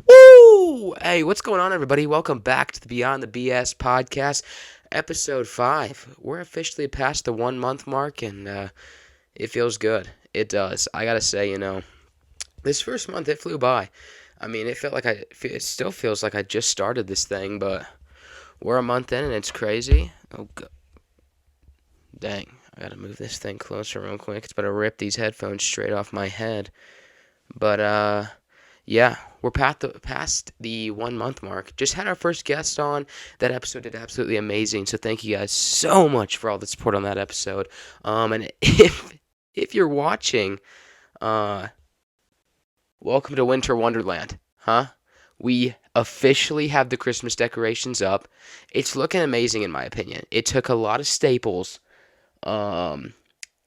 Woo! Hey, what's going on, everybody? Welcome back to the Beyond the BS podcast, episode 5. We're officially past the 1 month mark, and it feels good. It does. I gotta say, this first month it flew by. I mean, it still feels like I just started this thing, but we're a month in and it's crazy. Oh, dang. I gotta move this thing closer real quick. It's about to rip these headphones straight off my head. But, yeah, we're past the 1 month mark. Just had our first guest on. That episode did absolutely amazing. So thank you guys so much for all the support on that episode. And if you're watching, welcome to Winter Wonderland, huh? We officially have the Christmas decorations up. It's looking amazing in my opinion. It took a lot of staples.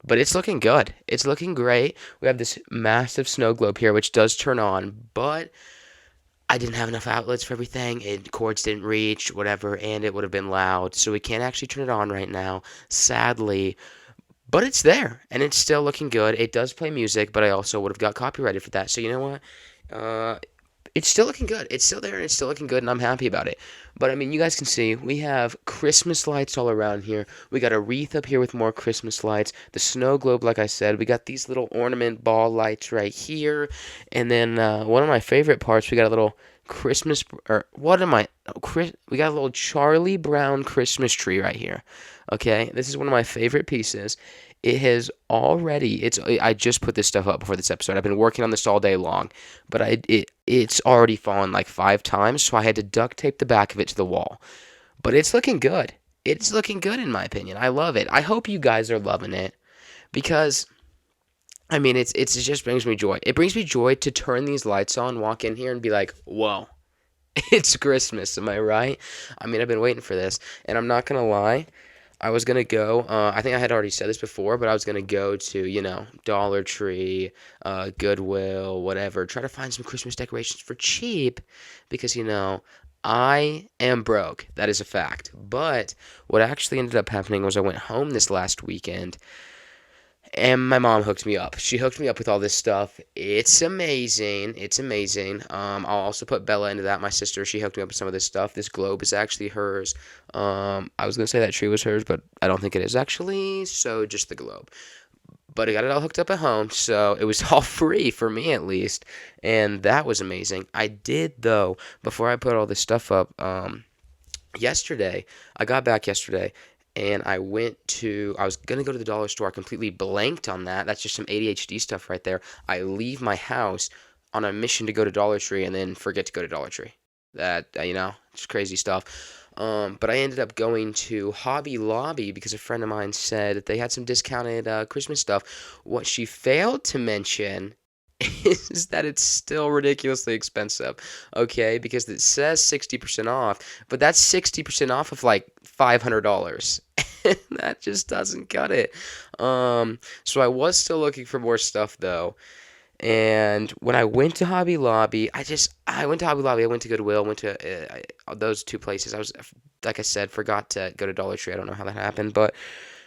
But it's looking good. It's looking great. We have this massive snow globe here, which does turn on, but I didn't have enough outlets for everything, and cords didn't reach, whatever, and it would have been loud, so we can't actually turn it on right now, sadly. But it's there, and it's still looking good. It does play music, but I also would have got copyrighted for that, so you know what? It's still looking good. It's still there and it's still looking good, and I'm happy about it. But I mean, you guys can see we have Christmas lights all around here. We got a wreath up here with more Christmas lights. The snow globe, like I said, we got these little ornament ball lights right here, and then one of my favorite parts, we got a little Christmas or what am I? We got a little Charlie Brown Christmas tree right here. Okay, this is one of my favorite pieces. It has already. I just put this stuff up before this episode. I've been working on this all day long, but it's already fallen like 5 times, so I had to duct tape the back of it to the wall. But it's looking good. It's looking good in my opinion. I love it. I hope you guys are loving it because I mean it just brings me joy. It brings me joy to turn these lights on, walk in here and be like, "Whoa. It's Christmas." Am I right? I mean, I've been waiting for this, and I'm not going to lie. I was going to go, I think I had already said this before, but I was going to go to, Dollar Tree, Goodwill, whatever, try to find some Christmas decorations for cheap because, I am broke. That is a fact. But what actually ended up happening was I went home this last weekend and my mom hooked me up. She hooked me up with all this stuff. It's amazing. It's amazing. I'll also put Bella into that. My sister, she hooked me up with some of this stuff. This globe is actually hers. I was going to say that tree was hers, but I don't think it is actually. So just the globe. But I got it all hooked up at home, so it was all free for me at least. And that was amazing. I did, though, before I put all this stuff up, yesterday, I got back yesterday and I was going to go to the dollar store. I completely blanked on that. That's just some ADHD stuff right there. I leave my house on a mission to go to Dollar Tree and then forget to go to Dollar Tree. That, it's crazy stuff. But I ended up going to Hobby Lobby because a friend of mine said that they had some discounted Christmas stuff. What she failed to mention is that it's still ridiculously expensive, okay? Because it says 60% off, but that's 60% off of like $500. That just doesn't cut it. So I was still looking for more stuff though. And when I went to Hobby Lobby, I went to Hobby Lobby, I went to Goodwill, went to those 2 places. Like I said, forgot to go to Dollar Tree. I don't know how that happened, but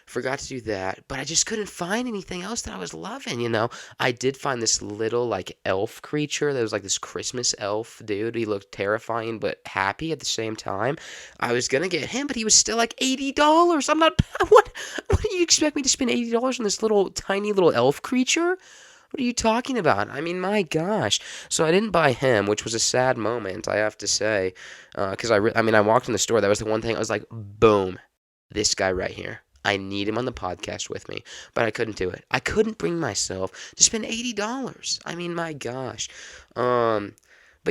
forgot to do that. But I just couldn't find anything else that I was loving. I did find this little, like, elf creature. That was, like, this Christmas elf dude. He looked terrifying but happy at the same time. I was going to get him, but he was still, like, $80. I'm not... What do you expect me to spend $80 on this little, tiny little elf creature? What are you talking about? I mean, my gosh. So I didn't buy him, which was a sad moment, I have to say. Because I walked in the store. That was the one thing. I was like, boom, this guy right here. I need him on the podcast with me. But I couldn't do it. I couldn't bring myself to spend $80. I mean, my gosh. But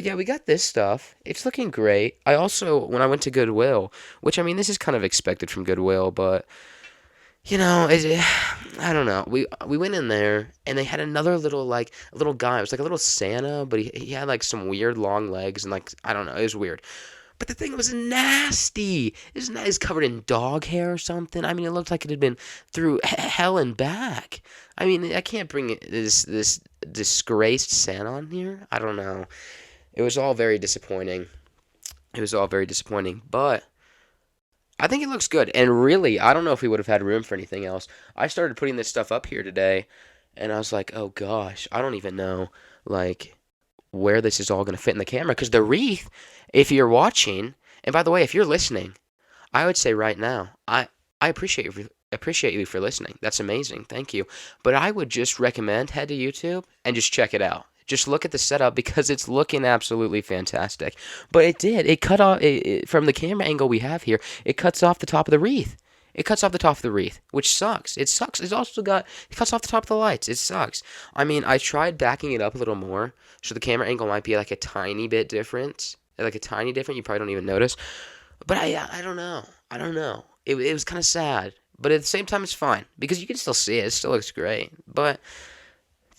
yeah, we got this stuff. It's looking great. I also, when I went to Goodwill, which, I mean, this is kind of expected from Goodwill, but... I don't know. We went in there and they had another little a little guy. It was like a little Santa, but he had like some weird long legs and like I don't know. It was weird. But the thing was nasty. It was covered in dog hair or something. I mean, it looked like it had been through hell and back. I mean, I can't bring this disgraced Santa on here. I don't know. It was all very disappointing. But I think it looks good. And really, I don't know if we would have had room for anything else. I started putting this stuff up here today, And I was like, oh gosh, I don't even know like where this is all going to fit in the camera because the wreath, if you're watching, and by the way, if you're listening, I would say right now, I appreciate you for listening. That's amazing. Thank you. But I would just recommend head to YouTube and just check it out. Just look at the setup because it's looking absolutely fantastic. But it cut off from the camera angle we have here. It cuts off the top of the wreath. It cuts off the top of the wreath, which sucks. It sucks. It cuts off the top of the lights. It sucks. I mean, I tried backing it up a little more, so the camera angle might be like a tiny bit different, like a tiny different. You probably don't even notice. But I don't know. I don't know. It was kind of sad, but at the same time, it's fine because you can still see it. It still looks great. But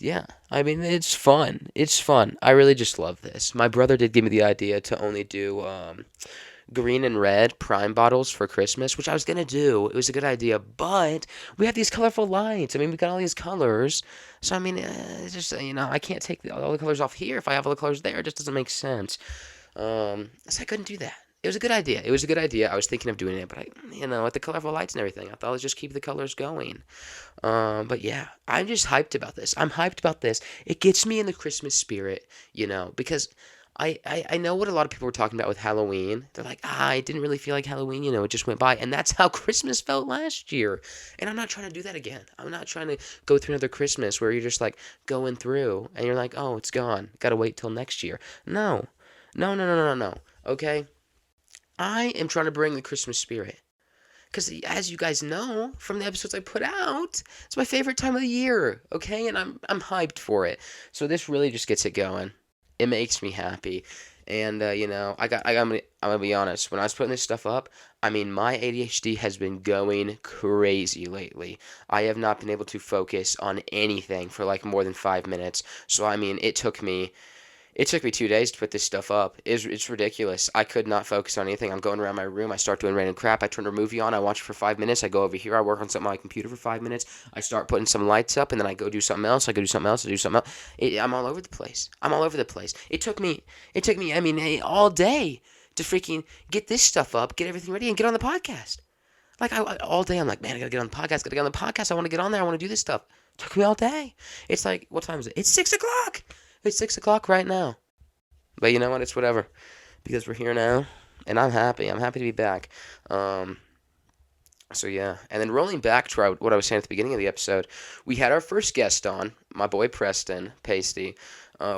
yeah, I mean, it's fun. It's fun. I really just love this. My brother did give me the idea to only do green and red prime bottles for Christmas, which I was gonna do. It was a good idea, but we have these colorful lights. I mean, we got all these colors. So I mean, it's just I can't take all the colors off here if I have all the colors there. It just doesn't make sense. So I couldn't do that. It was a good idea. It was a good idea. I was thinking of doing it, but with the colorful lights and everything, I thought let's just keep the colors going. But yeah, I'm just hyped about this. I'm hyped about this. It gets me in the Christmas spirit, because I know what a lot of people were talking about with Halloween. They're like, I didn't really feel like Halloween, it just went by. And that's how Christmas felt last year. And I'm not trying to do that again. I'm not trying to go through another Christmas where you're just like going through and you're like, oh, it's gone. Gotta wait till next year. No. No, no, no, no, no. Okay? I am trying to bring the Christmas spirit. Because as you guys know from the episodes I put out, it's my favorite time of the year, okay? And I'm hyped for it. So this really just gets it going. It makes me happy. And I'm gonna be honest. When I was putting this stuff up, I mean, my ADHD has been going crazy lately. I have not been able to focus on anything for like more than 5 minutes. So I mean, it took me 2 days to put this stuff up. It's ridiculous. I could not focus on anything. I'm going around my room. I start doing random crap. I turn a movie on. I watch it for 5 minutes. I go over here. I work on something on my computer for 5 minutes. I start putting some lights up, and then I go do something else. I go do something else. I do something else. I'm all over the place. I'm all over the place. It took me. I mean, all day to freaking get this stuff up, get everything ready, and get on the podcast. Like all day, I'm like, man, I gotta get on the podcast. Gotta get on the podcast. I want to get on there. I want to do this stuff. It took me all day. It's like, what time is it? It's 6 o'clock. It's 6 o'clock right now. But you know what? It's whatever. Because we're here now. And I'm happy. I'm happy to be back. Um, so yeah. And then rolling back to what I was saying at the beginning of the episode, we had our first guest on, my boy Preston Pasty.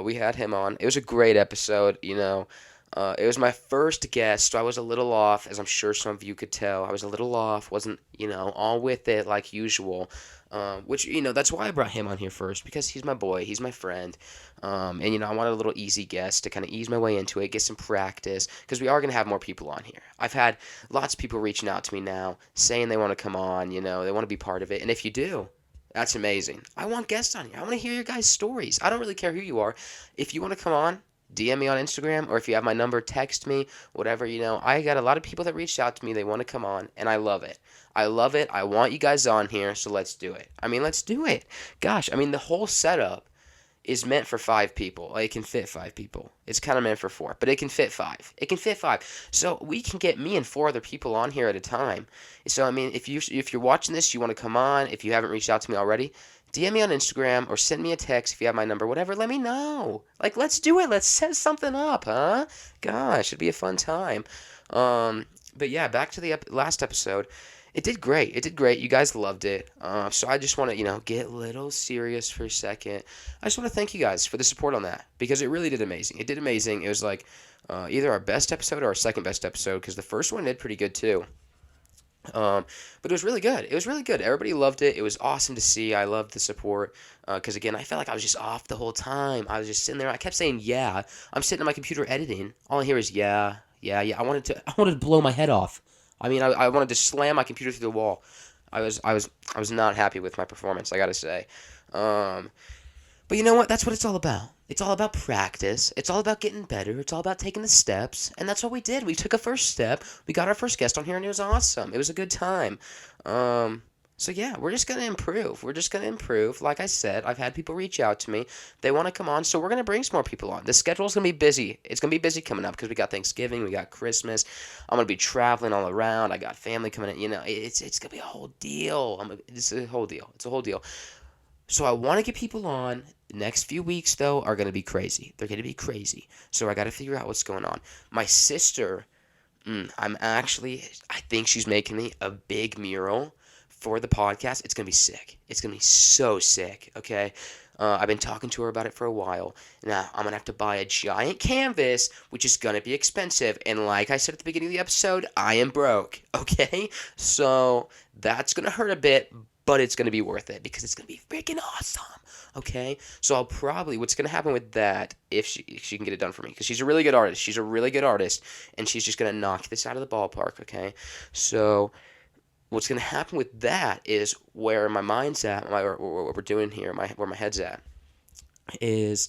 We had him on. It was a great episode. It was my first guest, so I was a little off, as I'm sure some of you could tell. I was a little off, wasn't, all with it like usual. Which, that's why I brought him on here first, because he's my boy, he's my friend. And, I wanted a little easy guest to kind of ease my way into it, get some practice, because we are going to have more people on here. I've had lots of people reaching out to me now, saying they want to come on, they want to be part of it. And if you do, that's amazing. I want guests on here. I want to hear your guys' stories. I don't really care who you are. If you want to come on, DM me on Instagram, or if you have my number, text me, whatever. I got a lot of people that reached out to me. They want to come on, and I love it. I love it. I want you guys on here, so let's do it. I mean, let's do it. Gosh, I mean, the whole setup is meant for 5 people. Like, it can fit 5 people. It's kind of meant for 4, but it can fit 5. It can fit 5. So we can get me and 4 other people on here at a time. So, I mean, if you're watching this, you want to come on, if you haven't reached out to me already, DM me on Instagram or send me a text if you have my number, whatever, let me know. Like, let's do it. Let's set something up, huh? Gosh, it'd be a fun time. But yeah, back to the last episode. It did great. It did great. You guys loved it. So I just want to, get a little serious for a second. I just want to thank you guys for the support on that, because it really did amazing. It did amazing. It was like either our best episode or our second best episode, because the first one did pretty good too. But it was really good. It was really good. Everybody loved it. It was awesome to see. I loved the support. Because again, I felt like I was just off the whole time. I was just sitting there. I kept saying, yeah. I'm sitting at my computer editing. All I hear is, yeah, yeah, yeah. I wanted to blow my head off. I mean, I wanted to slam my computer through the wall. I was not happy with my performance, I gotta say. But you know what? That's what it's all about. It's all about practice. It's all about getting better. It's all about taking the steps. And that's what we did. We took a first step. We got our first guest on here, and it was awesome. It was a good time. So yeah, we're just going to improve. We're just going to improve. Like I said, I've had people reach out to me. They want to come on, so we're going to bring some more people on. The schedule's going to be busy. It's going to be busy coming up because we got Thanksgiving, we got Christmas. I'm going to be traveling all around. I got family coming in. It's going to be a whole deal. It's a whole deal. It's a whole deal. So I want to get people on. The next few weeks, though, are going to be crazy. They're going to be crazy. So I got to figure out what's going on. My sister, I think she's making me a big mural for the podcast. It's going to be sick. It's going to be so sick, okay? I've been talking to her about it for a while. Now, I'm going to have to buy a giant canvas, which is going to be expensive. And like I said at the beginning of the episode, I am broke, okay? So that's going to hurt a bit, but it's going to be worth it because it's going to be freaking awesome, okay? So what's going to happen with that, if she can get it done for me, because she's a really good artist. She's a really good artist, and she's just going to knock this out of the ballpark, okay? So what's going to happen with that is where my mind's at, or what we're doing here, where my head's at, is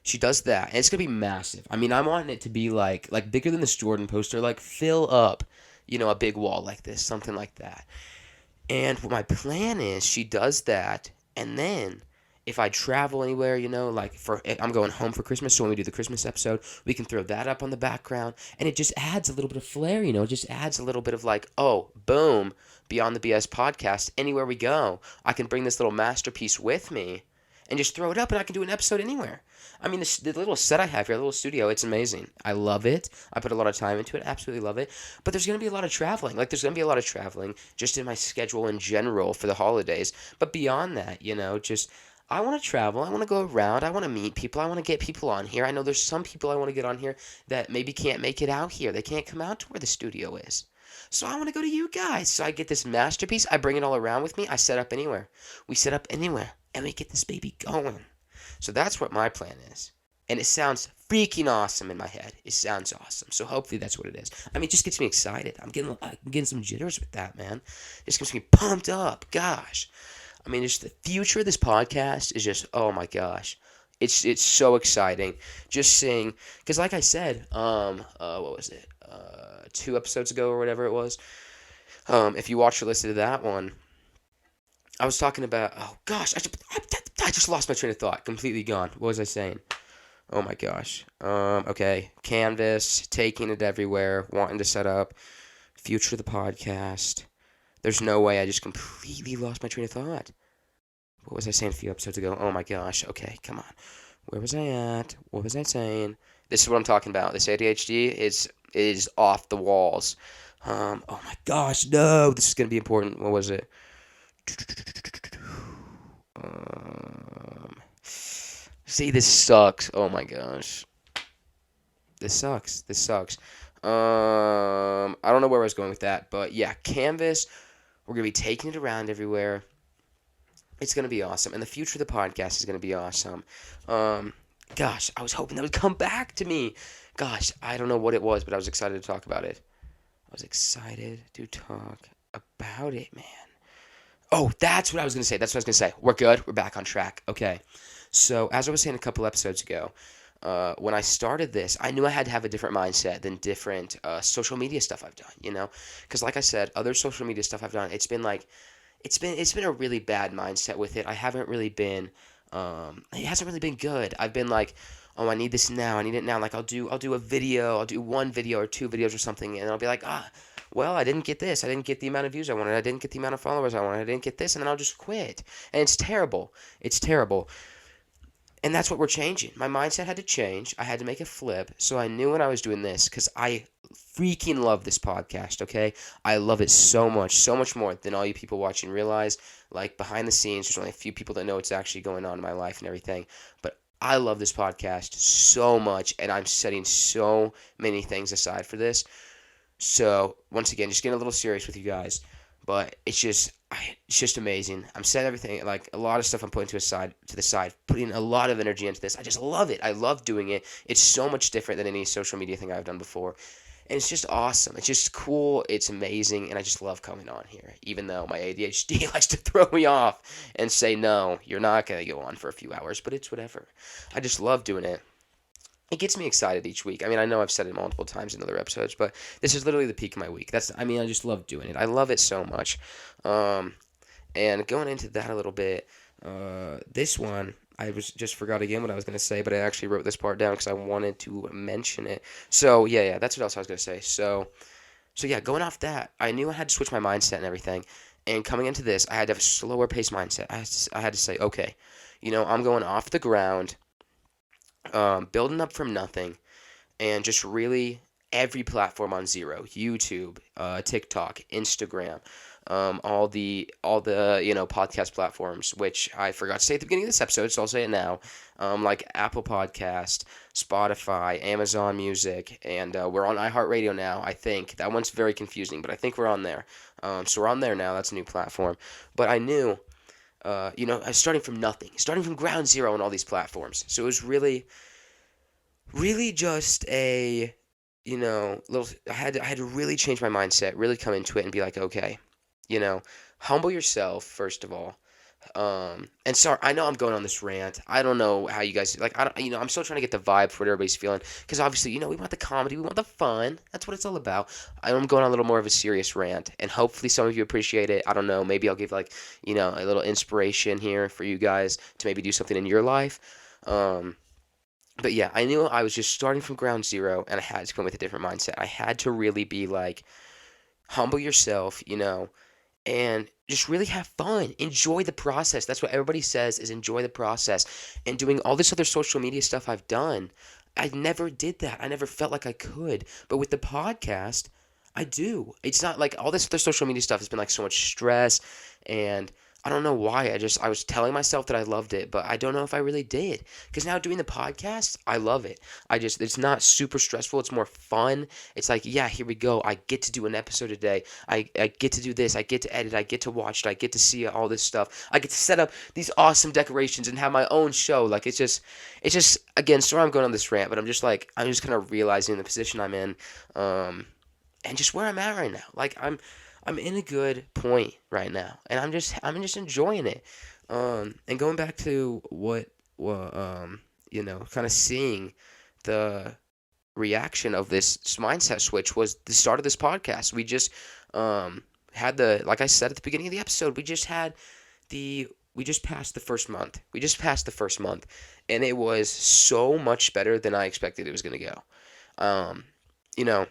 she does that, and it's going to be massive. I mean, I'm wanting it to be like bigger than this Jordan poster, like fill up, a big wall like this, something like that. And what my plan is, she does that, and then if I travel anywhere, like I'm going home for Christmas, so when we do the Christmas episode, we can throw that up on the background, and it just adds a little bit of flair, it just adds a little bit of like, oh, boom, Beyond the BS podcast, anywhere we go, I can bring this little masterpiece with me and just throw it up, and I can do an episode anywhere. I mean, the little set I have here, the little studio, it's amazing. I love it. I put a lot of time into it. Absolutely love it. But there's going to be a lot of traveling. Like, there's going to be a lot of traveling just in my schedule in general for the holidays. But beyond that, just I want to travel. I want to go around. I want to meet people. I want to get people on here. I know there's some people I want to get on here that maybe can't make it out here. They can't come out to where the studio is. So I want to go to you guys. So I get this masterpiece. I bring it all around with me. I set up anywhere. We set up anywhere. And we get this baby going. So that's what my plan is. And it sounds freaking awesome in my head. It sounds awesome. So hopefully that's what it is. I mean, it just gets me excited. I'm getting some jitters with that, man. It just gets me pumped up. Gosh. I mean, just the future of this podcast is just, oh my gosh. It's so exciting. Just seeing, because like I said, what was it? 2 episodes ago or whatever it was. If you watch or listen to that one, I was talking about, oh gosh, I just lost my train of thought. Completely gone. What was I saying? Oh my gosh. Okay. Canvas, taking it everywhere, wanting to set up, future of the podcast. There's no way I just completely lost my train of thought. What was I saying a few episodes ago? Oh my gosh. Okay, come on. Where was I at? What was I saying? This is what I'm talking about. This ADHD is off the walls. Oh my gosh, no. This is going to be important. What was it? See, this sucks. Oh my gosh. This sucks. I don't know where I was going with that, but yeah, Canvas. We're going to be taking it around everywhere. It's going to be awesome. And the future of the podcast is going to be awesome. Gosh, I was hoping that would come back to me. Gosh, I don't know what it was, but I was excited to talk about it. I was excited to talk about it, man. Oh, that's what I was going to say. We're good. We're back on track. Okay. So, as I was saying a couple episodes ago, when I started this, I knew I had to have a different mindset than different social media stuff I've done, Because like I said, other social media stuff I've done, it's been a really bad mindset with it. I haven't really been, it hasn't really been good. I've been like, oh, I need this now. I need it now. Like, I'll do a video. I'll do 1 video or 2 videos or something, and I'll be like, well, I didn't get this. I didn't get the amount of views I wanted. I didn't get the amount of followers I wanted. I didn't get this, and then I'll just quit. And it's terrible. It's terrible. And that's what we're changing. My mindset had to change. I had to make a flip. So I knew when I was doing this, because I freaking love this podcast, okay? I love it so much more than all you people watching realize. Like, behind the scenes, there's only a few people that know what's actually going on in my life and everything. But I love this podcast so much, and I'm setting so many things aside for this. So, once again, just getting a little serious with you guys. But it's just amazing. I'm setting everything, like a lot of stuff I'm putting to the side, putting a lot of energy into this. I just love it. I love doing it. It's so much different than any social media thing I've done before. And it's just awesome. It's just cool. It's amazing. And I just love coming on here, even though my ADHD likes to throw me off and say, no, you're not going to go on for a few hours, but it's whatever. I just love doing it. It gets me excited each week. I mean, I know I've said it multiple times in other episodes, but this is literally the peak of my week. I just love doing it. I love it so much. And going into that a little bit, this one, I just forgot again what I was going to say, but I actually wrote this part down because I wanted to mention it. So, yeah, that's what else I was going to say. So yeah, going off that, I knew I had to switch my mindset and everything. And coming into this, I had to have a slower pace mindset. I had to say, okay, I'm going off the ground, building up from nothing, and just really every platform on zero: YouTube, TikTok, Instagram, all the podcast platforms, which I forgot to say at the beginning of this episode, so I'll say it now. Like Apple Podcast, Spotify, Amazon Music, and we're on iHeartRadio now. I think that one's very confusing, but I think we're on there. So we're on there now. That's a new platform. But I knew, I was starting from nothing, starting from ground zero on all these platforms. So it was really just a little. I had to really change my mindset, really come into it and be like, okay, you know humble yourself first of all. And sorry, I know I'm going on this rant. I don't know how you guys like. I don't, I'm still trying to get the vibe for what everybody's feeling, because obviously, we want the comedy, we want the fun. That's what it's all about. I'm going on a little more of a serious rant, and hopefully some of you appreciate it. I don't know, maybe I'll give like, a little inspiration here for you guys to maybe do something in your life. um but yeah, I knew I was just starting from ground zero, and I had to come with a different mindset. I had to really be like, humble yourself, and just really have fun. Enjoy the process. That's what everybody says, is enjoy the process. And doing all this other social media stuff I've done, I never did that. I never felt like I could. But with the podcast, I do. It's not like all this other social media stuff has been like so much stress, and I don't know why. I was telling myself that I loved it, but I don't know if I really did. Because now doing the podcast, I love it. It's not super stressful. It's more fun. It's like, yeah, here we go. I get to do an episode a day. I get to do this. I get to edit. I get to watch it. I get to see all this stuff. I get to set up these awesome decorations and have my own show. Like, it's just, again, sorry I'm going on this rant, but I'm just kind of realizing the position I'm in. And just where I'm at right now. Like, I'm in a good point right now, and I'm just enjoying it. And going back to what, well, kind of seeing the reaction of this mindset switch was the start of this podcast. We just had like I said at the beginning of the episode, we just passed the first month. We just passed the first month, and it was so much better than I expected it was going to go. Um, you know,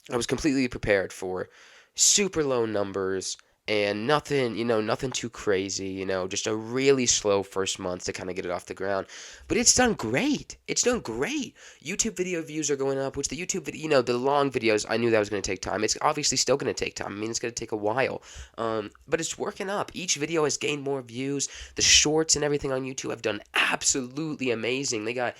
I was completely prepared for super low numbers and nothing, nothing too crazy, just a really slow first month to kind of get it off the ground. But it's done great. It's done great. YouTube video views are going up, which the YouTube video, the long videos, I knew that was going to take time. It's obviously still going to take time. I mean, it's going to take a while. But it's working up. Each video has gained more views. The shorts and everything on YouTube have done absolutely amazing. They got,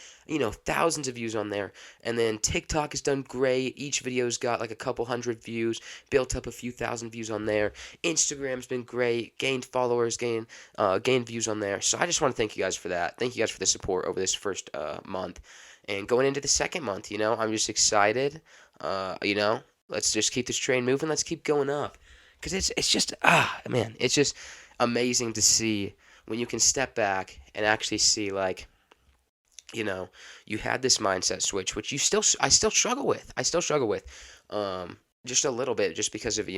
thousands of views on there. And then TikTok has done great. Each video's got like a couple hundred views, built up a few thousand views on there. Instagram's been great, gained followers, gained views on there. So I just want to thank you guys for that. Thank you guys for the support over this first month. And going into the second month, I'm just excited. Let's just keep this train moving. Let's keep going up. Because it's just, man, it's just amazing to see when you can step back and actually see, like, you had this mindset switch, which I still struggle with. Just a little bit, just because of,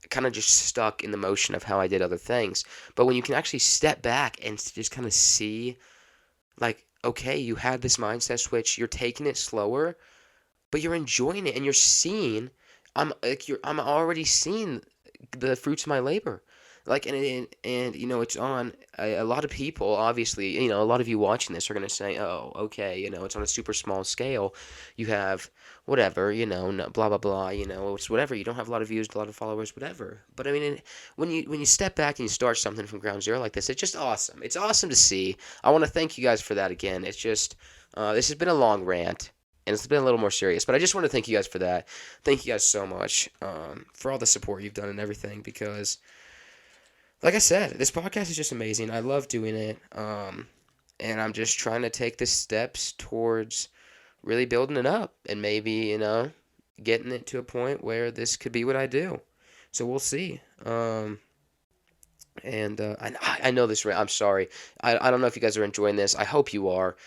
kind of just stuck in the motion of how I did other things. But when you can actually step back and just kind of see, like, okay, you had this mindset switch, you're taking it slower, but you're enjoying it, and you're seeing, I'm already seeing the fruits of my labor. Like, and it's on a lot of people, obviously, a lot of you watching this are going to say, oh, okay, it's on a super small scale. You have whatever, no, blah, blah, blah, it's whatever. You don't have a lot of views, a lot of followers, whatever. But I mean, when you step back and you start something from ground zero like this, it's just awesome. It's awesome to see. I want to thank you guys for that again. It's just, this has been a long rant, and it's been a little more serious, but I just want to thank you guys for that. Thank you guys so much, for all the support you've done and everything, because, like I said, this podcast is just amazing. I love doing it. And I'm just trying to take the steps towards really building it up, and maybe, getting it to a point where this could be what I do. So we'll see. I know this, I'm sorry. I don't know if you guys are enjoying this. I hope you are.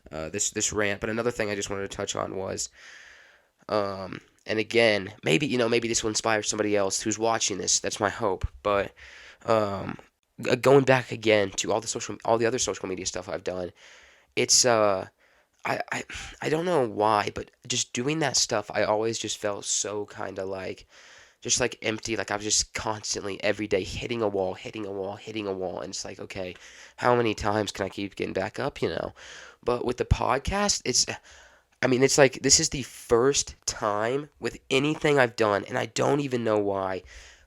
This rant. But another thing I just wanted to touch on was, and again, maybe this will inspire somebody else who's watching this. That's my hope. But going back again to all the other social media stuff I've done, it's I don't know why, but just doing that stuff, I always just felt so kind of like, just like empty. Like I was just constantly every day hitting a wall, hitting a wall, hitting a wall. And it's like, okay, how many times can I keep getting back up, you know? But with the podcast, I mean, it's like this is the first time with anything I've done, and I don't even know why.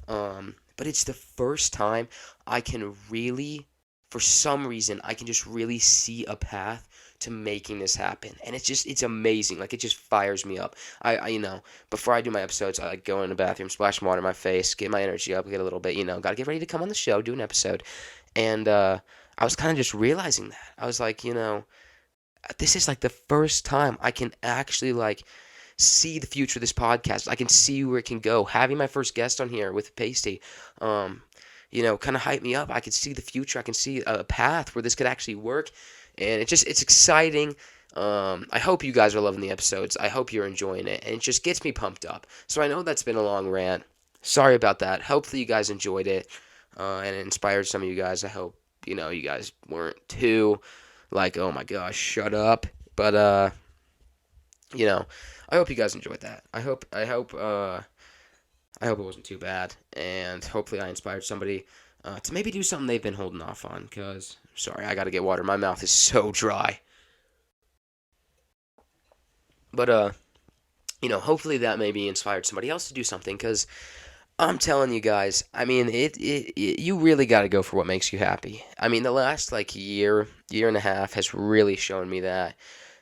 But it's the first time I can really, for some reason, I can just really see a path to making this happen, and it's amazing. Like it just fires me up. You know, before I do my episodes, I like go in the bathroom, splash some water in my face, get my energy up, get a little bit. You know, gotta get ready to come on the show, do an episode, and I was kind of just realizing that I was like, you know, this is like the first time I can actually like see the future of this podcast. I can see where it can go. Having my first guest on here with Pasty, um, you know, kind of hyped me up. I could see the future. I can see a path where this could actually work, and it's exciting. I hope you guys are loving the episodes. I hope you're enjoying it, and it just gets me pumped up. So I know that's been a long rant. Sorry about that. Hopefully you guys enjoyed it, and it inspired some of you guys. I hope you know you guys weren't too like, oh my gosh, shut up. But you know, I hope you guys enjoyed that. I hope it wasn't too bad, and hopefully I inspired somebody to maybe do something they've been holding off on. Cause sorry, I gotta get water. My mouth is so dry. But you know, hopefully that maybe inspired somebody else to do something. Cause I'm telling you guys, I mean, you really got to go for what makes you happy. I mean, the last like year and a half has really shown me that.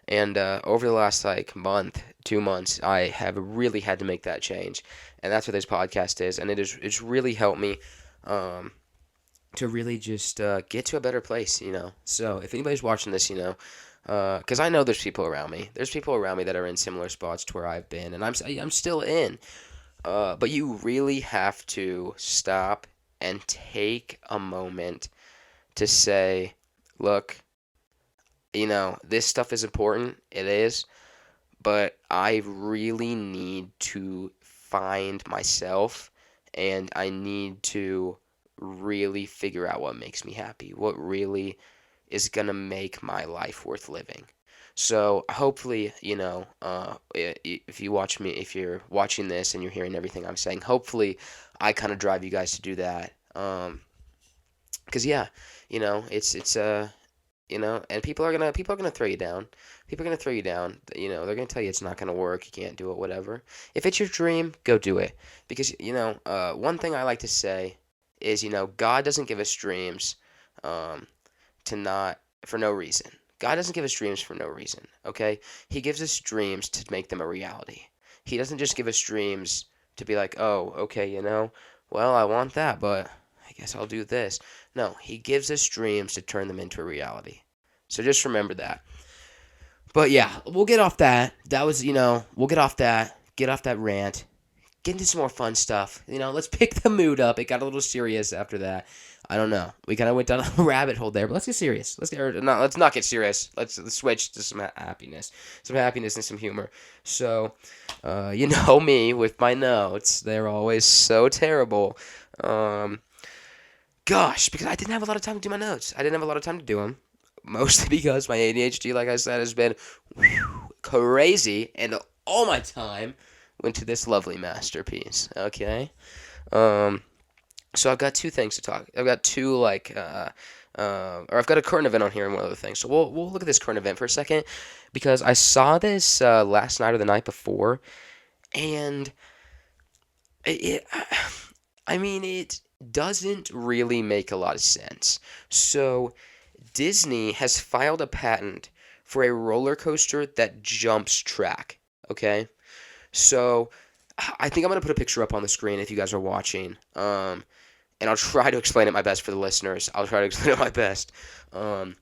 And over the last like month, 2 months, I have really had to make that change, and that's what this podcast is. And it's really helped me um, to really just get to a better place, you know. So if anybody's watching this, you know, because I know there's people around me. There's people around me that are in similar spots to where I've been, and I'm still in. But you really have to stop and take a moment to say, look, you know, this stuff is important. It is. But I really need to find myself, and I need to really figure out what makes me happy, what really is going to make my life worth living. So hopefully, you know, if you watch me, if you're watching this and you're hearing everything I'm saying, hopefully I kind of drive you guys to do that. 'Cause yeah, you know, it's you know, and people are gonna throw you down. People are gonna throw you down. You know, they're gonna tell you it's not gonna work. You can't do it. Whatever. If it's your dream, go do it. Because you know, one thing I like to say is, you know, God doesn't give us dreams, um, to not for no reason. God doesn't give us dreams for no reason. Okay, He gives us dreams to make them a reality. He doesn't just give us dreams to be like, oh, okay, you know, well, I want that, but I guess I'll do this. No, He gives us dreams to turn them into a reality. So just remember that. But yeah, we'll get off that. That was, you know, we'll get off that. Get off that rant. Get into some more fun stuff. You know, let's pick the mood up. It got a little serious after that. I don't know. We kind of went down a rabbit hole there, but let's get serious. Let's not get serious. Let's switch to some happiness and some humor. So, you know me with my notes. They're always so terrible. Um, Gosh, because I didn't have a lot of time to do my notes. I didn't have a lot of time to do them. Mostly because my ADHD, like I said, has been crazy, and all my time went to this lovely masterpiece. Okay, um, so I've got two things to talk. I've got two like, or I've got a current event on here and one other thing. So we'll look at this current event for a second, because I saw this last night or the night before, and it I mean, it doesn't really make a lot of sense. So Disney has filed a patent for a roller coaster that jumps track. Okay, so I think I'm gonna put a picture up on the screen if you guys are watching, and I'll try to explain it my best for the listeners. I'll try to explain it my best. Um,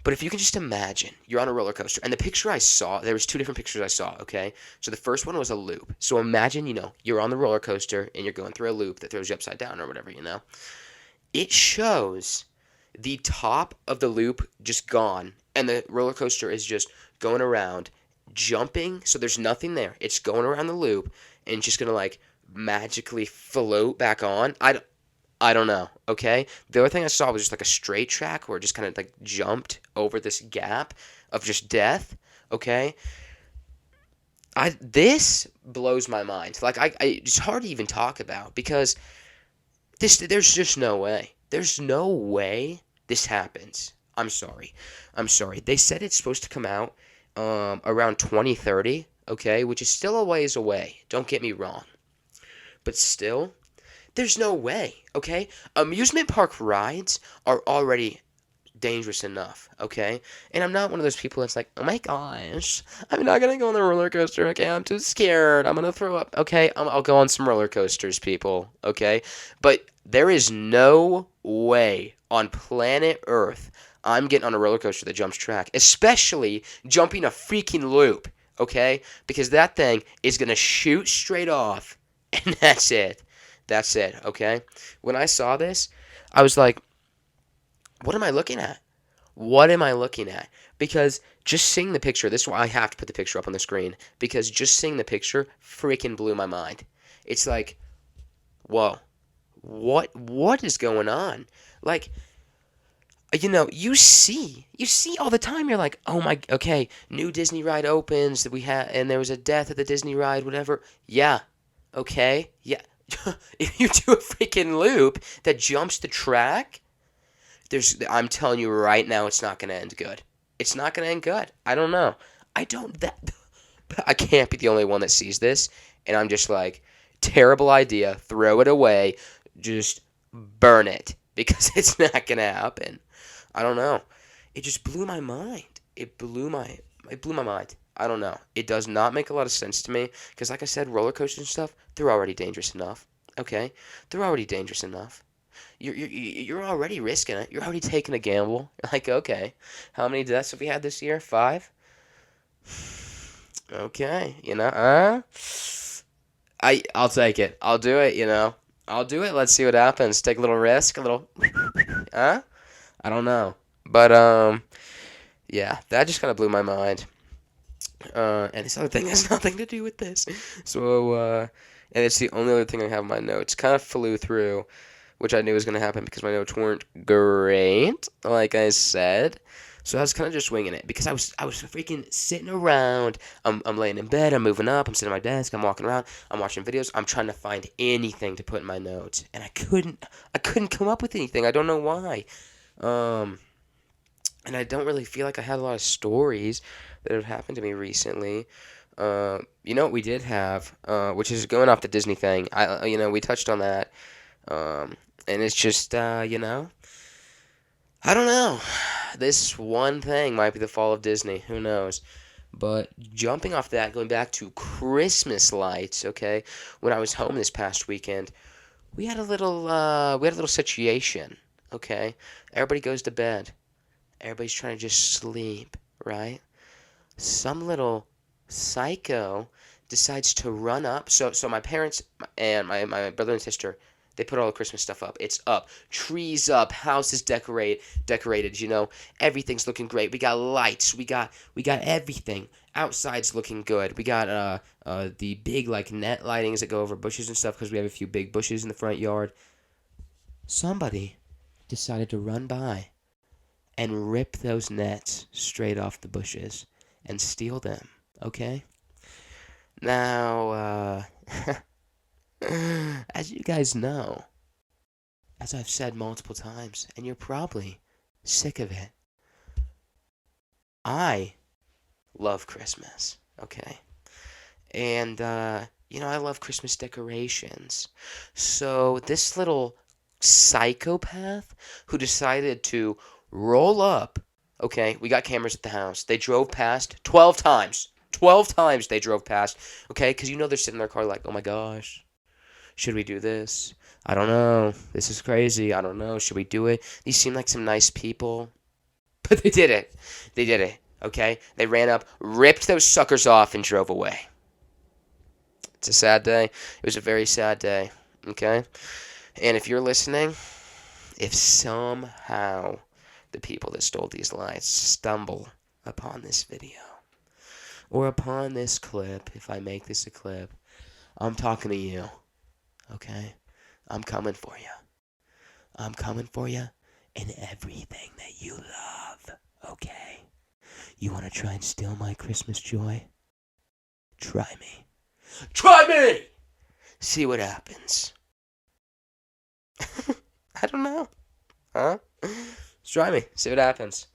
but if you can just imagine, you're on a roller coaster, and the picture I saw, there was two different pictures I saw. Okay, so the first one was a loop. So imagine, you know, you're on the roller coaster and you're going through a loop that throws you upside down or whatever, you know. It shows the top of the loop just gone, and the roller coaster is just going around, jumping. So there's nothing there. It's going around the loop and just gonna like magically float back on. I don't know. Okay. The other thing I saw was just like a straight track where it just kind of like jumped over this gap of just death. Okay. this blows my mind. Like it's hard to even talk about because there's just no way. There's no way this happens. I'm sorry. I'm sorry. They said it's supposed to come out around 2030, okay, which is still a ways away. Don't get me wrong. But still, there's no way, okay? Amusement park rides are already dangerous enough, okay? And I'm not one of those people that's like, oh my gosh, I'm not gonna go on the roller coaster, okay? I'm too scared. I'm gonna throw up, okay? I'll go on some roller coasters, people, okay? But there is no way on planet Earth I'm getting on a roller coaster that jumps track, especially jumping a freaking loop, okay? Because that thing is gonna shoot straight off, and that's it. That's it, okay? When I saw this, I was like, what am I looking at? What am I looking at? Because just seeing the picture, this is why I have to put the picture up on the screen, because just seeing the picture freaking blew my mind. It's like, whoa, what is going on? Like, you see all the time. You're like, oh my, okay, new Disney ride opens that we had, and there was a death at the Disney ride, whatever. Yeah, okay, yeah. If you do a freaking loop that jumps the track, I'm telling you right now, it's not going to end good. It's not going to end good. I don't know. I can't be the only one that sees this, and I'm just like, terrible idea. Throw it away. Just burn it because it's not going to happen. I don't know. It just blew my mind. It blew my mind. I don't know. It does not make a lot of sense to me because, like I said, roller coasters and stuff, they're already dangerous enough. Okay, they're already dangerous enough. You're already risking it. You're already taking a gamble. You're like, okay, how many deaths have we had this year? 5. Okay, I'll take it. I'll do it. I'll do it. Let's see what happens. Take a little risk, a little, huh? I don't know, but yeah, that just kind of blew my mind. And this other thing has nothing to do with this. So, and it's the only other thing I have in my notes. Kind of flew through, which I knew was going to happen because my notes weren't great, like I said. So I was kind of just winging it because I was freaking sitting around. I'm laying in bed. I'm moving up. I'm sitting at my desk. I'm walking around. I'm watching videos. I'm trying to find anything to put in my notes, and I couldn't come up with anything. I don't know why. Um, and I don't really feel like I had a lot of stories that have happened to me recently. You know what we did have, which is going off the Disney thing. We touched on that. And it's just, I don't know. This one thing might be the fall of Disney. Who knows? But jumping off that, going back to Christmas lights. Okay, when I was home this past weekend, we had a little situation. Okay, everybody goes to bed. Everybody's trying to just sleep, right? Some little psycho decides to run up. So my parents and my brother and sister, they put all the Christmas stuff up. It's up. Trees up, houses decorated, Everything's looking great. We got lights, we got everything. Outside's looking good. We got the big like net lightings that go over bushes and stuff because we have a few big bushes in the front yard. Somebody decided to run by and rip those nets straight off the bushes and steal them, okay? Now, as you guys know, as I've said multiple times, and you're probably sick of it, I love Christmas, okay? And, I love Christmas decorations. So this little psychopath who decided to roll up, okay, we got cameras at the house. They drove past 12 times. 12 times they drove past, okay? Because they're sitting in their car like, oh my gosh, should we do this? I don't know. This is crazy. I don't know. Should we do it? These seem like some nice people. But they did it. They did it, okay? They ran up, ripped those suckers off, and drove away. It's a sad day. It was a very sad day, okay? And if you're listening, if somehow the people that stole these lights stumble upon this video or upon this clip, if I make this a clip, I'm talking to you, okay? I'm coming for you. I'm coming for you and everything that you love, okay? You want to try and steal my Christmas joy? Try me. Try me! See what happens. I don't know. Huh? Just try me. See what happens.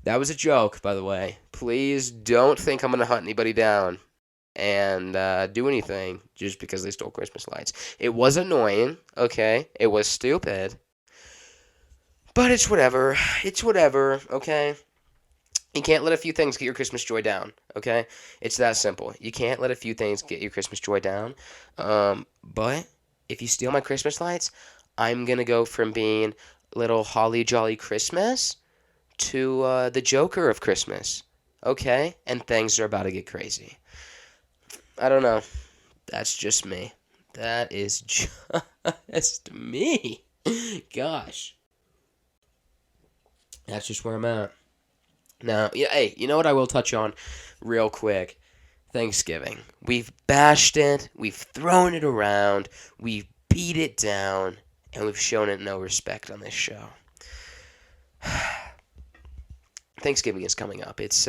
That was a joke, by the way. Please don't think I'm going to hunt anybody down and do anything just because they stole Christmas lights. It was annoying, okay? It was stupid. But it's whatever. It's whatever, okay? You can't let a few things get your Christmas joy down, okay? It's that simple. You can't let a few things get your Christmas joy down. But if you steal my Christmas lights, I'm going to go from being little holly jolly Christmas to the Joker of Christmas, okay? And things are about to get crazy. I don't know. That's just me. That is just me. Gosh. That's just where I'm at. Now, yeah, hey, you know what I will touch on real quick? Thanksgiving. We've bashed it, we've thrown it around, we've beat it down, and we've shown it no respect on this show. Thanksgiving is coming up. It's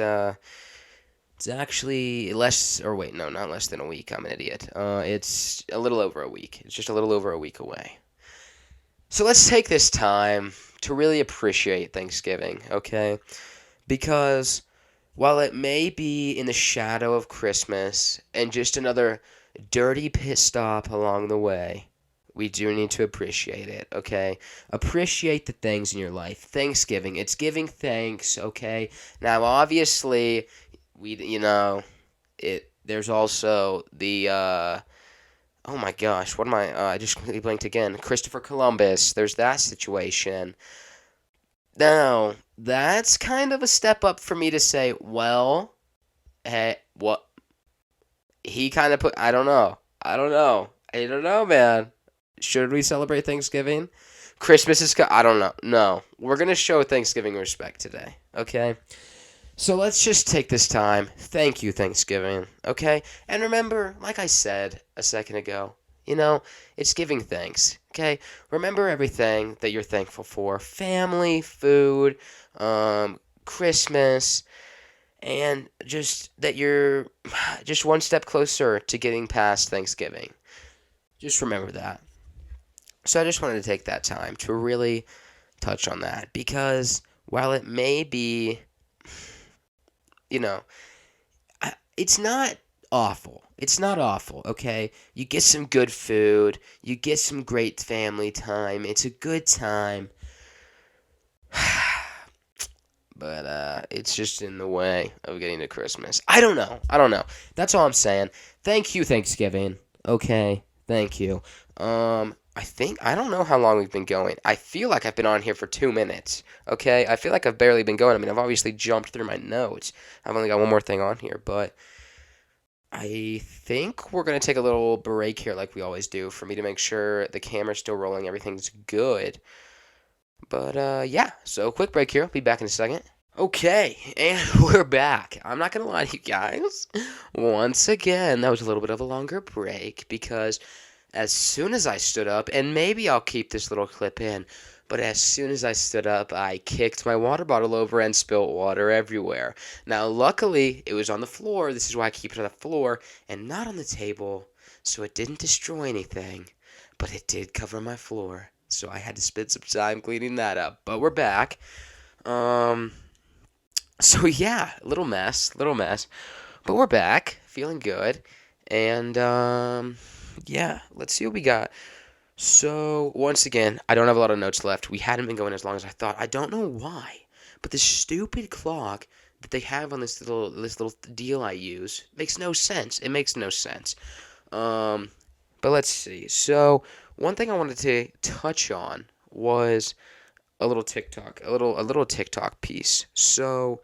actually not less than a week. I'm an idiot. It's a little over a week. It's just a little over a week away. So let's take this time to really appreciate Thanksgiving, okay? Because while it may be in the shadow of Christmas and just another dirty pit stop along the way, we do need to appreciate it, okay? Appreciate the things in your life. Thanksgiving, it's giving thanks, okay? Now, obviously, there's also the, oh my gosh, I just completely blanked again. Christopher Columbus, there's that situation. Now, that's kind of a step up for me to say, well, hey, what? He kind of put, I don't know, man. Should we celebrate Thanksgiving? Christmas is, I don't know. No, we're going to show Thanksgiving respect today, okay? So let's just take this time. Thank you, Thanksgiving, okay? And remember, like I said a second ago, it's giving thanks, okay? Remember everything that you're thankful for. Family, food, Christmas, and just that you're just one step closer to getting past Thanksgiving. Just remember that. So I just wanted to take that time to really touch on that because while it may be, it's not awful. It's not awful, okay? You get some good food. You get some great family time. It's a good time. But it's just in the way of getting to Christmas. I don't know. That's all I'm saying. Thank you, Thanksgiving. Okay, thank you. I don't know how long we've been going. I feel like I've been on here for 2 minutes, okay? I feel like I've barely been going. I mean, I've obviously jumped through my notes. I've only got one more thing on here, but I think we're going to take a little break here like we always do for me to make sure the camera's still rolling, everything's good. But, yeah, so quick break here. I'll be back in a second. Okay, and we're back. I'm not going to lie to you guys. Once again, that was a little bit of a longer break because as soon as I stood up, and maybe I'll keep this little clip in, but as soon as I stood up, I kicked my water bottle over and spilt water everywhere. Now, luckily, it was on the floor. This is why I keep it on the floor and not on the table, so it didn't destroy anything, but it did cover my floor. So I had to spend some time cleaning that up. But we're back. So yeah, little mess. But we're back, feeling good. And yeah, let's see what we got. So once again, I don't have a lot of notes left. We hadn't been going as long as I thought. I don't know why, but this stupid clock that they have on this little deal I use makes no sense. It makes no sense. But let's see. So one thing I wanted to touch on was a little TikTok piece. So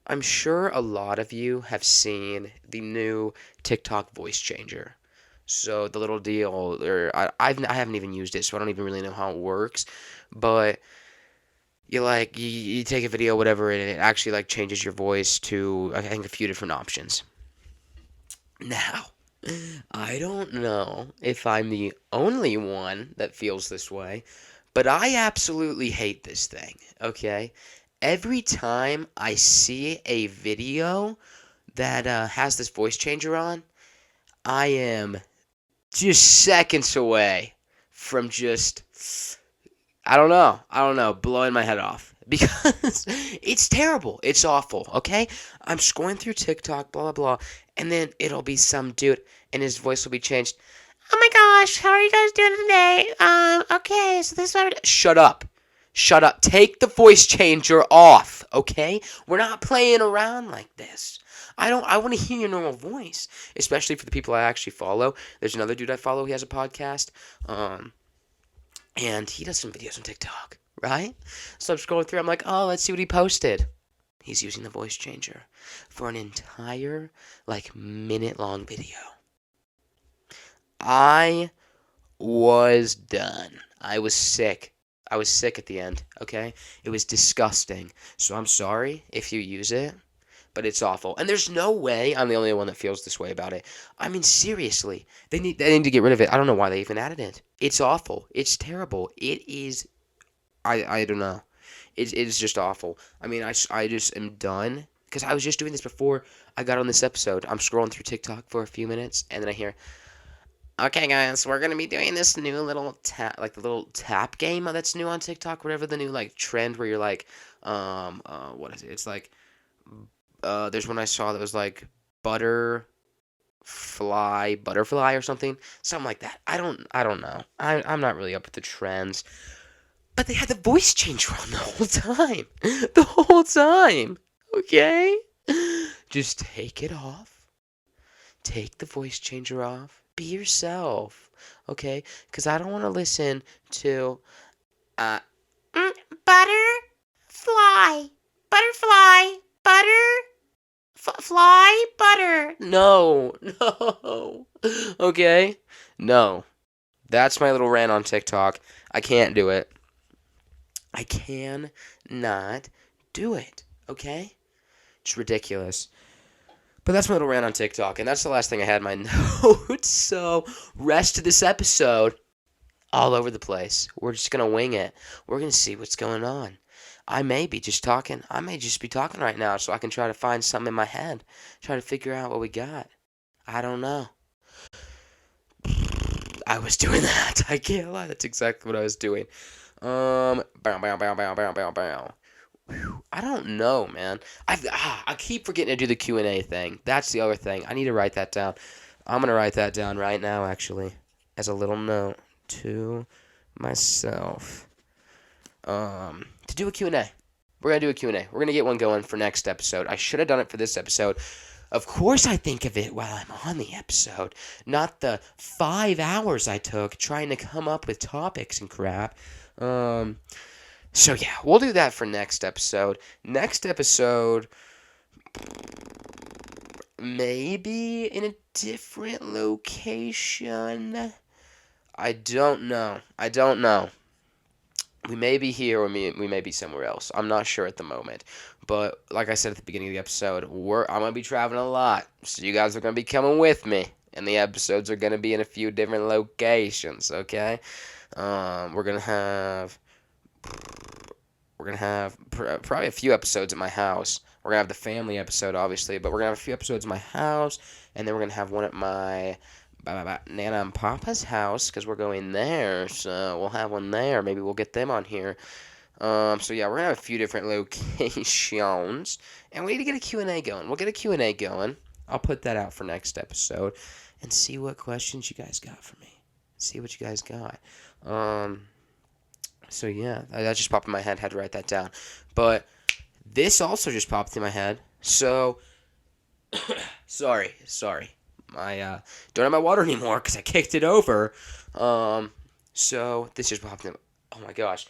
I'm sure a lot of you have seen the new TikTok voice changer. So the little deal, I haven't even used it, so I don't even really know how it works. But you take a video, whatever, and it actually changes your voice to I think a few different options. Now, I don't know if I'm the only one that feels this way, but I absolutely hate this thing, okay? Every time I see a video that has this voice changer on, I am just seconds away from just, I don't know, blowing my head off. Because it's terrible. It's awful, okay? I'm scrolling through TikTok, blah, blah, blah, and then it'll be some dude, and his voice will be changed. Oh my gosh, how are you guys doing today? Okay, so this is what Shut up. Shut up. Take the voice changer off, okay? We're not playing around like this. I want to hear your normal voice, especially for the people I actually follow. There's another dude I follow, he has a podcast. And he does some videos on TikTok, right? So I'm scrolling through, I'm like, oh, let's see what he posted. He's using the voice changer for an entire, like, minute-long video. I was done. I was sick. I was sick at the end, okay? It was disgusting. So I'm sorry if you use it, but it's awful. And there's no way I'm the only one that feels this way about it. I mean, seriously, they need to get rid of it. I don't know why they even added it. It's awful. It's terrible. It is. I don't know. It is just awful. I mean, I just am done because I was just doing this before I got on this episode. I'm scrolling through TikTok for a few minutes, and then I hear, okay, guys, we're gonna be doing this new little tap, like the little tap game that's new on TikTok, whatever the new like trend where you're like, what is it? It's like, there's one I saw that was like butterfly or something like that. I don't know. I'm not really up with the trends, but they had the voice changer on the whole time, the whole time. Okay, just take it off. Take the voice changer off. Be yourself, okay? Because I don't want to listen to, uh, butterfly, butterfly, fly, butter. No, no. Okay? No. That's my little rant on TikTok. I can't do it. I cannot do it, okay? It's ridiculous. But that's my little rant on TikTok, and that's the last thing I had in my notes. So, rest of this episode, all over the place. We're just going to wing it. We're going to see what's going on. I may be just talking. I may just be talking right now so I can try to find something in my head. Try to figure out what we got. I don't know. I was doing that. I can't lie. That's exactly what I was doing. Bow, bow, bow, bow, bow, bow, bow. I don't know, man. I keep forgetting to do the Q&A thing. That's the other thing. I need to write that down. I'm going to write that down right now, actually, as a little note to myself. To do a Q&A. We're going to do a Q&A. We're going to get one going for next episode. I should have done it for this episode. Of course I think of it while I'm on the episode, not the 5 hours I took trying to come up with topics and crap. So yeah, we'll do that for next episode. Next episode, maybe in a different location. I don't know. We may be here or we may be somewhere else. I'm not sure at the moment. But like I said at the beginning of the episode, I'm going to be traveling a lot. So you guys are going to be coming with me. And the episodes are going to be in a few different locations, okay? We're going to have probably a few episodes at my house. We're going to have the family episode, obviously. But we're going to have a few episodes at my house. And then we're going to have one at my Nana and Papa's house, because we're going there, so we'll have one there. Maybe we'll get them on here. So yeah, we're gonna have a few different locations, and we need to get a Q&A going. We'll get a Q&A going. I'll put that out for next episode, and see what questions you guys got for me. See what you guys got. So yeah, that just popped in my head. Had to write that down. But this also just popped in my head. So sorry. I don't have my water anymore because I kicked it over. So this just popped in. Oh my gosh.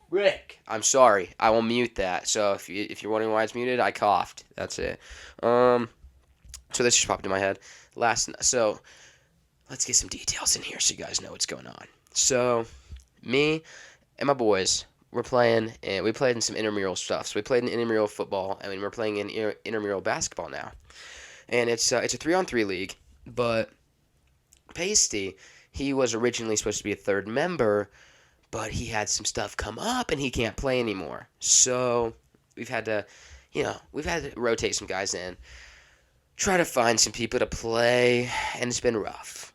Rick, I'm sorry. I will mute that. So if you're wondering why it's muted, I coughed. That's it. So this just popped in my head. So let's get some details in here so you guys know what's going on. So me and my boys, we played in some intramural stuff. So we played in intramural football, and we're playing in intramural basketball now. And it's a 3-on-3 league, but Pasty, he was originally supposed to be a third member, but he had some stuff come up and he can't play anymore. So we've had to rotate some guys in. try to find some people to play, and it's been rough.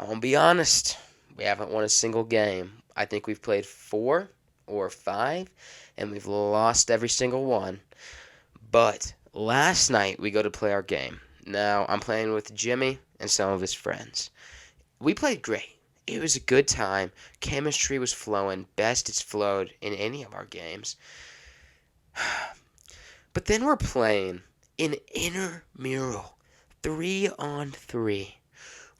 I won't be honest. We haven't won a single game. I think we've played 4 or 5, and we've lost every single one. But last night we go to play our game. Now I'm playing with Jimmy and some of his friends. We played great. It was a good time. Chemistry was flowing, best it's flowed in any of our games. But then we're playing an intramural 3-on-3.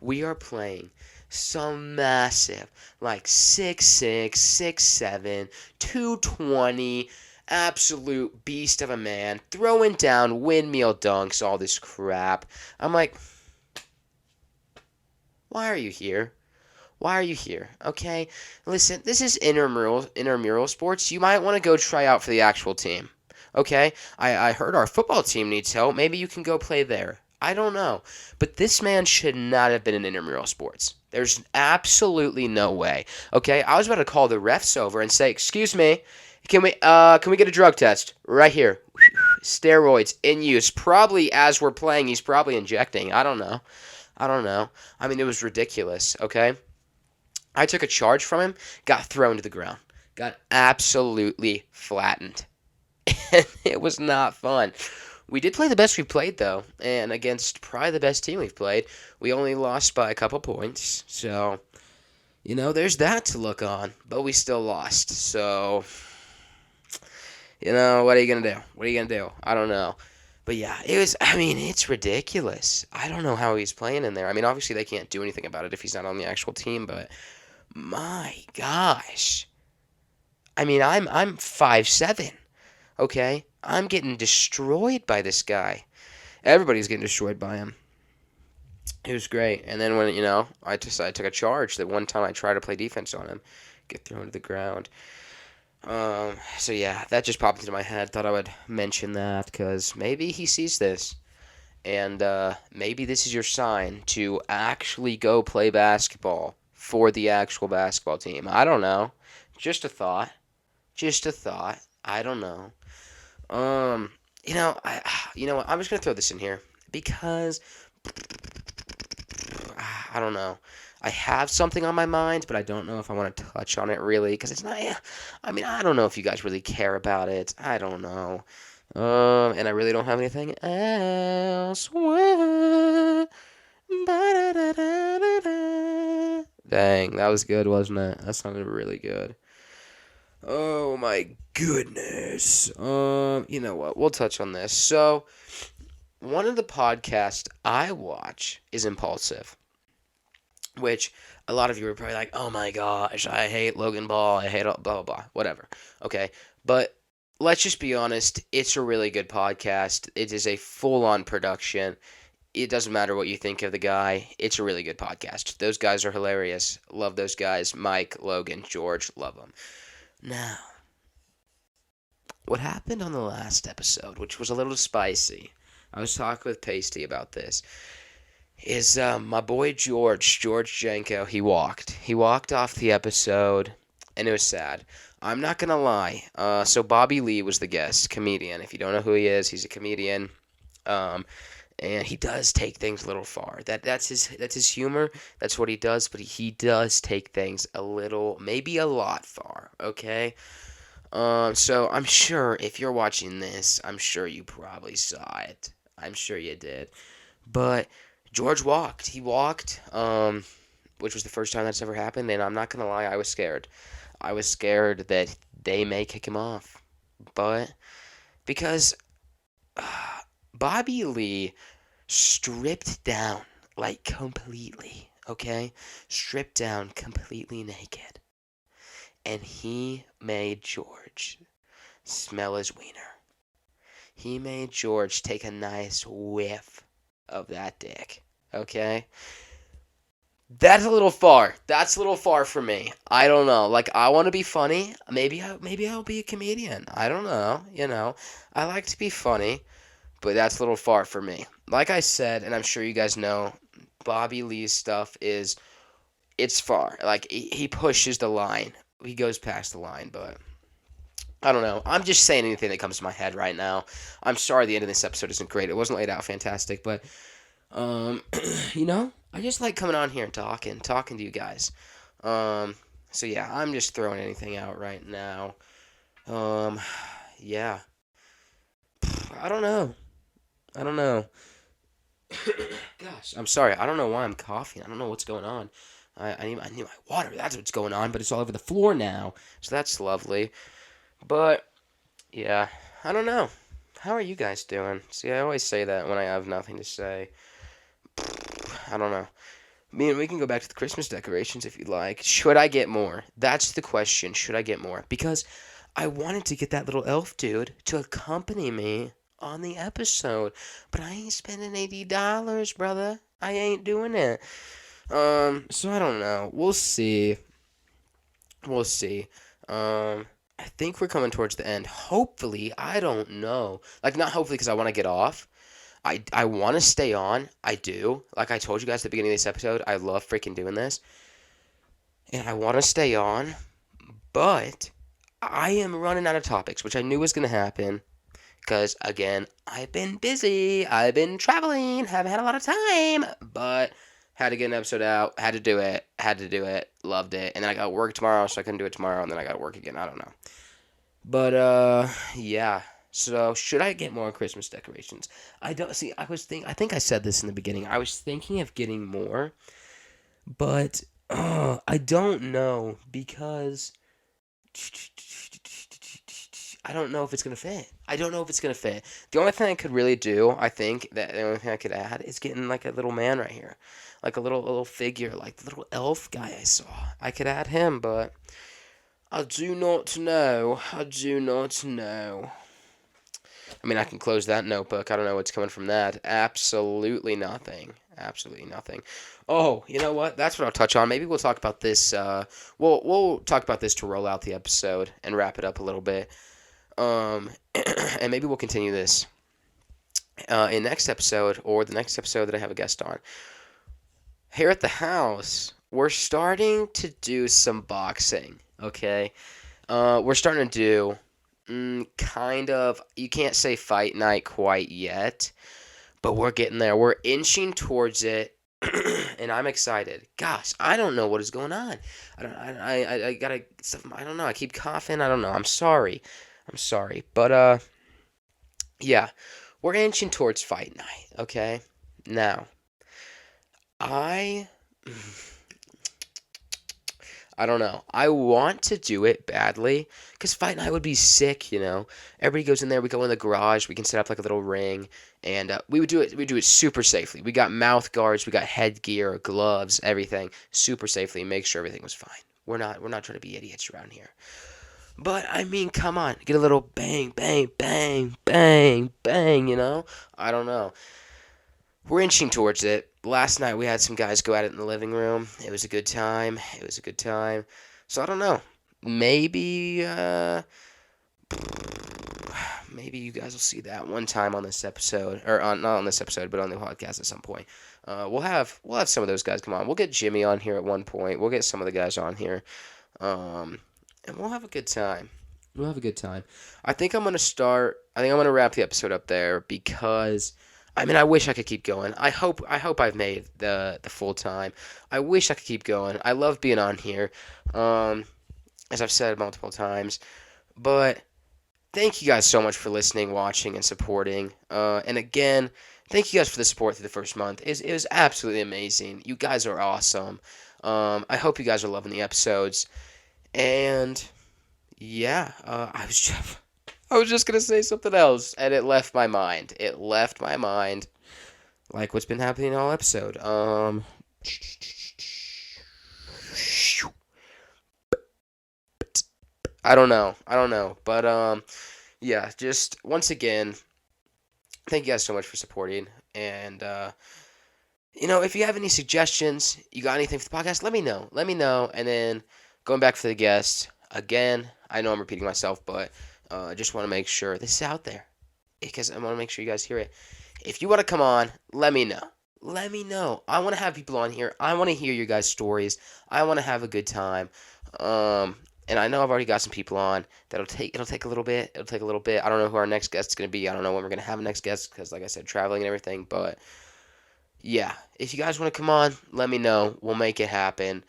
We are playing some massive, like 6'6", 6'7", 220, absolute beast of a man, throwing down windmill dunks, all this crap. I'm like, why are you here? Why are you here? Okay? Listen, this is intramural sports. You might want to go try out for the actual team. Okay? I heard our football team needs help. Maybe you can go play there. I don't know. But this man should not have been in intramural sports. There's absolutely no way. Okay? I was about to call the refs over and say, "Excuse me, can we get a drug test right here?" Steroids in use. Probably as we're playing, he's probably injecting. I don't know. I mean, it was ridiculous, okay? I took a charge from him, got thrown to the ground, got absolutely flattened. And it was not fun. We did play the best we played, though, and against probably the best team we've played. We only lost by a couple points, so, there's that to look on. But we still lost, so, what are you going to do? What are you going to do? I don't know. But yeah, it's ridiculous. I don't know how he's playing in there. I mean, obviously they can't do anything about it if he's not on the actual team, but my gosh. I mean, I'm 5'7", okay? I'm getting destroyed by this guy. Everybody's getting destroyed by him. It was great. And then when, I took a charge that one time I tried to play defense on him, get thrown to the ground. So yeah, that just popped into my head. Thought I would mention that because maybe he sees this. And maybe this is your sign to actually go play basketball for the actual basketball team. I don't know. Just a thought. I don't know. You know what? I'm just gonna throw this in here because I don't know. I have something on my mind, but I don't know if I want to touch on it really because it's not. I mean, I don't know if you guys really care about it. I don't know. And I really don't have anything else. Dang, that was good, wasn't it? That sounded really good. Oh my goodness. You know what? We'll touch on this. So, one of the podcasts I watch is Impulsive, which a lot of you are probably like, "Oh my gosh, I hate Logan Paul. I hate blah blah blah, whatever." Okay, but let's just be honest. It's a really good podcast. It is a full-on production. It doesn't matter what you think of the guy. It's a really good podcast. Those guys are hilarious. Love those guys. Mike, Logan, George, love them. Now, what happened on the last episode, which was a little spicy, I was talking with Pasty about this, is my boy George Janko, he walked off the episode, and it was sad. I'm not gonna lie. So Bobby Lee was the guest, comedian. If you don't know who he is, he's a comedian. And he does take things a little far. That's his humor. That's what he does. But he does take things a little, maybe a lot far. Okay. So I'm sure if you're watching this, I'm sure you probably saw it. I'm sure you did. But George walked. He walked. Which was the first time that's ever happened. And I'm not gonna lie, I was scared. I was scared that they may kick him off. But because Bobby Lee stripped down, like, completely, okay? Stripped down, completely naked. And he made George smell his wiener. He made George take a nice whiff of that dick, okay? That's a little far. That's a little far for me. I don't know. Like, I want to be funny. Maybe I'll be a comedian. I don't know. I like to be funny. But that's a little far for me. Like I said, and I'm sure you guys know, Bobby Lee's stuff it's far. Like, he pushes the line. He goes past the line, but I don't know. I'm just saying anything that comes to my head right now. I'm sorry the end of this episode isn't great. It wasn't laid out fantastic, but um, I just like coming on here and talking to you guys. Um, so yeah, I'm just throwing anything out right now. Um, yeah. I don't know. I don't know. Gosh, I'm sorry. I don't know why I'm coughing. I don't know what's going on. I need my water. That's what's going on. But it's all over the floor now. So that's lovely. But yeah, I don't know. How are you guys doing? See, I always say that when I have nothing to say. I don't know. We can go back to the Christmas decorations if you'd like. Should I get more? That's the question. Should I get more? Because I wanted to get that little elf dude to accompany me on the episode, but I ain't spending $80, brother. I ain't doing it. So I don't know. We'll see. We'll see. I think we're coming towards the end. Hopefully, I don't know. Like, not hopefully because I want to get off. I want to stay on. I do. Like I told you guys at the beginning of this episode, I love freaking doing this. And I want to stay on. But I am running out of topics, which I knew was going to happen. Because, again, I've been busy. I've been traveling. Haven't had a lot of time. But had to get an episode out. Had to do it. Had to do it. Loved it. And then I got work tomorrow, so I couldn't do it tomorrow. And then I got work again. I don't know. But, yeah. So, should I get more Christmas decorations? I don't see. I think I said this in the beginning. I was thinking of getting more, but I don't know because I don't know if it's gonna fit. I don't know if it's gonna fit. The only thing I could really do, I think, that the only thing I could add is getting like a little man right here, like a little figure, like the little elf guy I saw. I could add him, but I do not know. I do not know. I mean, I can close that notebook. I don't know what's coming from that. Absolutely nothing. Absolutely nothing. Oh, you know what? That's what I'll touch on. Maybe we'll talk about this. We'll talk about this to roll out the episode and wrap it up a little bit. And maybe we'll continue this in next episode or the next episode that I have a guest on. Here at the house, we're starting to do some boxing. Okay, we're starting to do. Kind of. You can't say fight night quite yet, but we're getting there. We're inching towards it, and I'm excited. Gosh, I don't know what is going on. I gotta stuff. I don't know. I keep coughing. I don't know. I'm sorry. I'm sorry, but yeah, we're inching towards fight night. Okay, now I. I don't know. I want to do it badly because fight night would be sick, you know. Everybody goes in there. We go in the garage. We can set up like a little ring, and we would do it. We do it super safely. We got mouth guards. We got headgear, gloves, everything super safely. Make sure everything was fine. We're not trying to be idiots around here. But I mean, come on, get a little bang, bang, bang, bang, bang. You know. I don't know. We're inching towards it. Last night we had some guys go at it in the living room. It was a good time. It was a good time. So I don't know. Maybe maybe you guys will see that one time on this episode, or not on this episode, but on the podcast at some point. We'll have some of those guys come on. We'll get Jimmy on here at one point. We'll get some of the guys on here, and we'll have a good time. We'll have a good time. I think I'm gonna wrap the episode up there because. I mean, I wish I could keep going. I hope I've made the full time. I wish I could keep going. I love being on here, as I've said multiple times. But thank you guys so much for listening, watching, and supporting. And again, thank you guys for the support through the first month. It was absolutely amazing. You guys are awesome. I hope you guys are loving the episodes. And yeah, I was just gonna say something else, and it left my mind. It left my mind, like what's been happening all episode. I don't know. But yeah. Just once again, thank you guys so much for supporting. And if you have any suggestions, you got anything for the podcast, let me know. Let me know. And then going back for the guests again. I know I'm repeating myself, but. I just want to make sure this is out there because I want to make sure you guys hear it. If you want to come on, let me know. Let me know. I want to have people on here. I want to hear your guys' stories. I want to have a good time. And I know I've already got some people on. It'll take a little bit. It'll take a little bit. I don't know who our next guest is gonna be. I don't know when we're gonna have a next guest because, like I said, traveling and everything. But yeah, if you guys want to come on, let me know. We'll make it happen.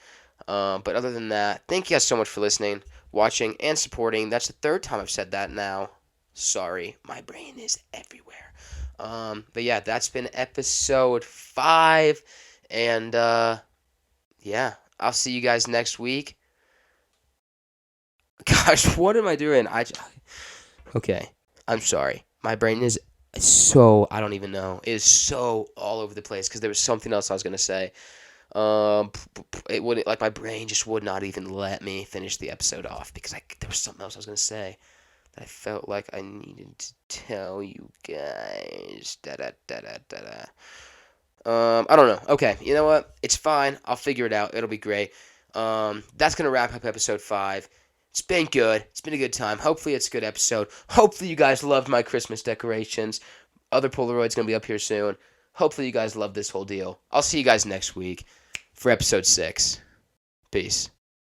But other than that, thank you guys so much for listening, watching, and supporting. That's the third time I've said that now. Sorry, my brain is everywhere. But yeah, that's been episode 5, and yeah, I'll see you guys next week. Gosh, what am I doing? Okay, I'm sorry. My brain is so I don't even know. It is so all over the place because there was something else I was gonna say. It wouldn't like my brain just would not even let me finish the episode off because there was something else I was gonna say that I felt like I needed to tell you guys. Da da da da da da. I don't know. Okay, you know what? It's fine. I'll figure it out. It'll be great. That's gonna wrap up episode 5. It's been good. It's been a good time. Hopefully, it's a good episode. Hopefully, you guys loved my Christmas decorations. Other Polaroids gonna be up here soon. Hopefully, you guys love this whole deal. I'll see you guys next week for episode 6. Peace.